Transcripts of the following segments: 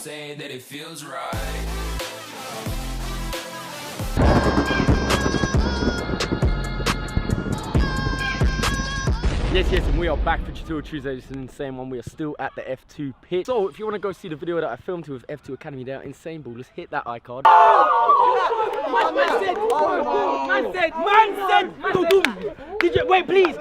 saying that it feels right. Yes, and we are back for Tutorial Tuesday. It's an insane one. We are still at the F2 pit. So if you want to go see the video that I filmed with F2 Academy there, insane ball, just hit that icon. Man said, DJ, wait, please.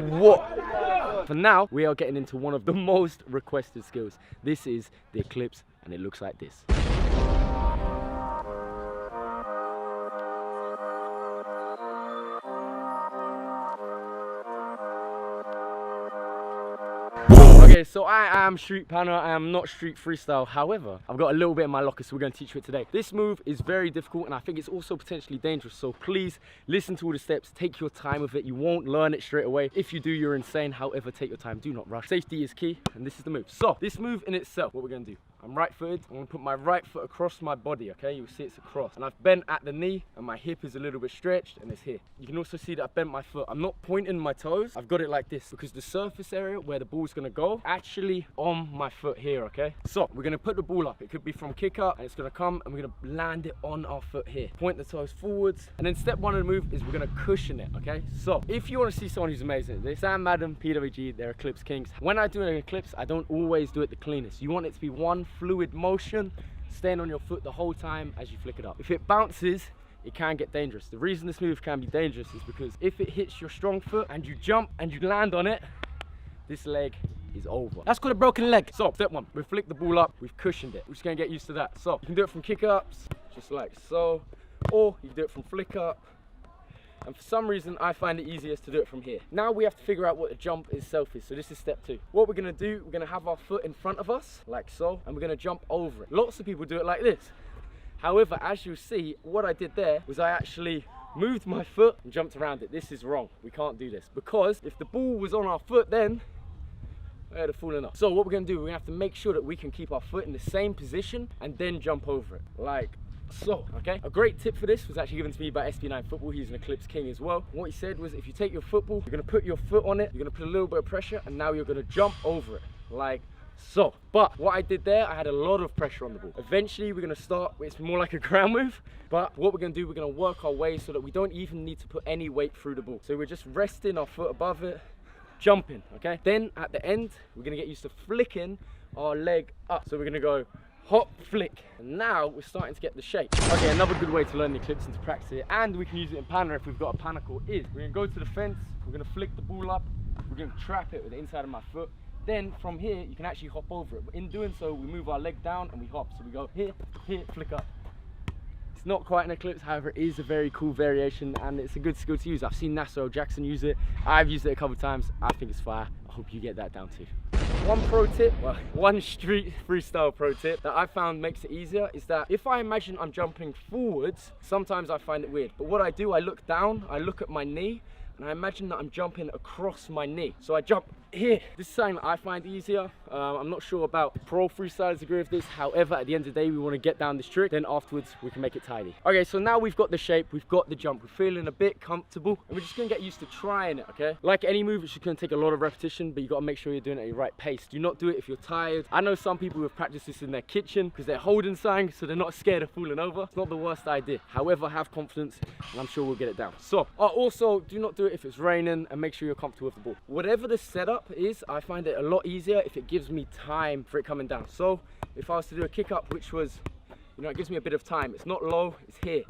What? For now, we are getting into one of the most requested skills. This is the eclipse, and it looks like this. Okay, so I am street panel, I am not street freestyle. However, I've got a little bit in my locker, so we're going to teach you it today. This move is very difficult, and I think it's also potentially dangerous. So please listen to all the steps, take your time with it. You won't learn it straight away. If you do, you're insane. However, take your time, do not rush. Safety is key, and this is the move. So this move in itself, what we're going to do, I'm right-footed. I'm going to put my right foot across my body, okay? You'll see it's across. And I've bent at the knee, and my hip is a little bit stretched, and it's here. You can also see that I've bent my foot. I'm not pointing my toes. I've got it like this, because the surface area where the ball's going to go, actually on my foot here, okay? So we're going to put the ball up. It could be from kick up, and it's going to come, and we're going to land it on our foot here. Point the toes forwards. And then step one of the move is we're going to cushion it, okay? So if you want to see someone who's amazing at this, Sam, Madam, PWG, they're Eclipse Kings. When I do an eclipse, I don't always do it the cleanest. You want it to be one fluid motion, staying on your foot the whole time as you flick it up. If it bounces, it can get dangerous. The reason this move can be dangerous is because if it hits your strong foot and you jump and you land on it, this leg is over. That's called a broken leg. So step one, we've flicked the ball up, we've cushioned it. We're just gonna get used to that. So you can do it from kick ups, just like so, or you can do it from flick up. And for some reason, I find it easiest to do it from here. Now we have to figure out what the jump itself is. So this is step two. What we're gonna do, we're gonna have our foot in front of us, like so, and we're gonna jump over it. Lots of people do it like this. However, as you'll see, what I did there was I actually moved my foot and jumped around it. This is wrong. We can't do this, because if the ball was on our foot then, I had fallen off. So what we're gonna do, we're gonna have to make sure that we can keep our foot in the same position and then jump over it, like so, okay? A great tip for this was actually given to me by SB9 Football. He's an Eclipse King as well. What he said was, if you take your football, you're gonna put your foot on it, you're gonna put a little bit of pressure, and now you're gonna jump over it, like so. But what I did there, I had a lot of pressure on the ball. Eventually, we're gonna start, it's more like a ground move, but what we're gonna do, we're gonna work our way so that we don't even need to put any weight through the ball. So we're just resting our foot above it, jumping, okay? Then at the end, we're gonna get used to flicking our leg up. So we're gonna go hop, flick, and now we're starting to get the shape. Okay, another good way to learn the eclipse and to practice it, and we can use it in panel if we've got a panicle, is we're gonna go to the fence, we're gonna flick the ball up, we're gonna trap it with the inside of my foot. Then from here, you can actually hop over it. But in doing so, we move our leg down and we hop. So we go here, here, flick up. It's not quite an eclipse, however, it is a very cool variation and it's a good skill to use. I've seen Nasser Jackson use it. I've used it a couple of times. I think it's fire. I hope you get that down too. One pro tip, well, one street freestyle pro tip that I found makes it easier is that if I imagine I'm jumping forwards, sometimes I find it weird. But what I do, I look down, I look at my knee, and I imagine that I'm jumping across my knee. So I jump here. This is something that I find easier. I'm not sure about pro freestylers agree with this. However, at the end of the day, we want to get down this trick. Then afterwards, we can make it tidy. Okay, so now we've got the shape, we've got the jump. We're feeling a bit comfortable, and we're just gonna get used to trying it, okay? Like any move, it's just gonna take a lot of repetition, but you gotta make sure you're doing it at your right pace. Do not do it if you're tired. I know some people who have practiced this in their kitchen because they're holding something, so they're not scared of falling over. It's not the worst idea. However, have confidence, and I'm sure we'll get it down. So, also, do not do it if it's raining, and make sure you're comfortable with the ball. Whatever the setup is, I find it a lot easier if it gives me time for it coming down. So if I was to do a kick up, which was, you know, it gives me a bit of time, it's not low, it's here,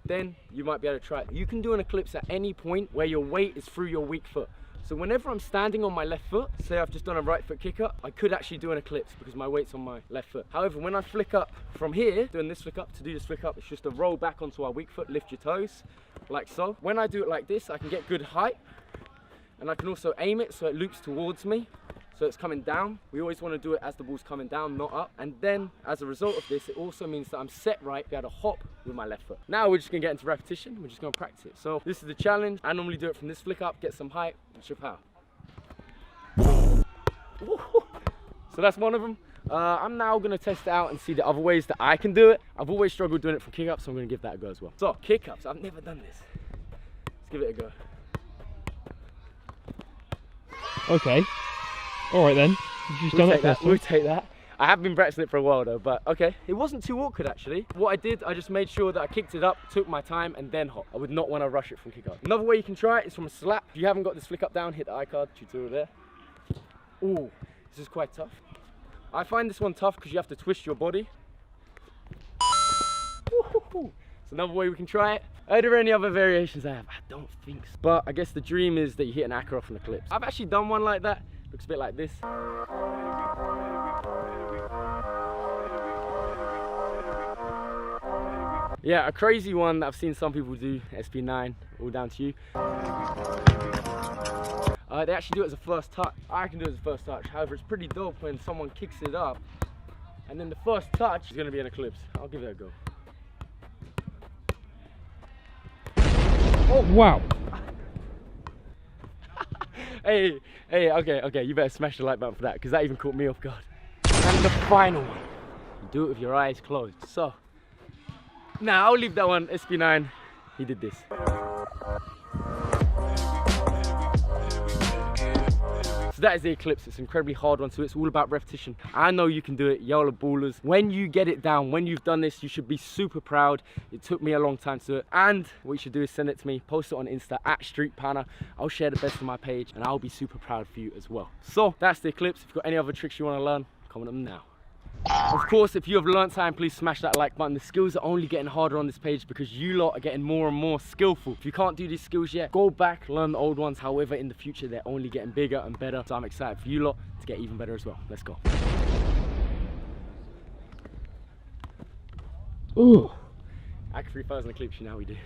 then you might be able to try it. You can do an eclipse at any point where your weight is through your weak foot. So whenever I'm standing on my left foot, say I've just done a right foot kick up, I could actually do an eclipse because my weight's on my left foot. However, when I flick up from here, doing this flick up, to do this flick up, it's just a roll back onto our weak foot, lift your toes, like so. When I do it like this, I can get good height, and I can also aim it so it loops towards me, so it's coming down. We always want to do it as the ball's coming down, not up. And then, as a result of this, it also means that I'm set right, be able to hop with my left foot. Now we're just gonna get into repetition, we're just gonna practice it. So this is the challenge. I normally do it from this flick up, get some height, and show power. So that's one of them. I'm now gonna test it out and see the other ways that I can do it. I've always struggled doing it from kick ups, so I'm gonna give that a go as well. So, kick ups, I've never done this. Let's give it a go. Okay. Alright then. You've just done it first time. We'll take that. I have been practicing it for a while though, but okay. It wasn't too awkward actually. What I did, I just made sure that I kicked it up, took my time, and then hop. I would not want to rush it from kick up. Another way you can try it is from a slap. If you haven't got this flick up down, hit the iCard tutorial there. Ooh, this is quite tough. I find this one tough because you have to twist your body. It's another way we can try it. Are there any other variations I have? I don't think so. But I guess the dream is that you hit an acca off on the clips. I've actually done one like that. Looks a bit like this. Yeah, a crazy one that I've seen some people do, SP9, all down to you. They actually do it as a first touch. I can do it as a first touch. However, it's pretty dope when someone kicks it up and then the first touch is going to be an eclipse. I'll give it a go. Oh, wow. hey, okay, you better smash the like button for that because that even caught me off guard. And the final one, you do it with your eyes closed. So, now I'll leave that one, SP9, he did this. So that is the eclipse. It's an incredibly hard one, so it's all about repetition. I know you can do it, y'all are ballers. When you get it down, when you've done this, you should be super proud. It took me a long time to do it, and what you should do is send it to me, post it on Insta at @StreetPanner. I'll share the best on my page, and I'll be super proud for you as well. So that's the eclipse. If you've got any other tricks you want to learn, comment them now. Of course, if you have learned time, please smash that like button. The skills are only getting harder on this page because you lot are getting more and more skillful. If you can't do these skills yet, go back, learn the old ones. However, in the future, they're only getting bigger and better. So I'm excited for you lot to get even better as well. Let's go. Ooh. Acca 3000 eclipse, you know how we do.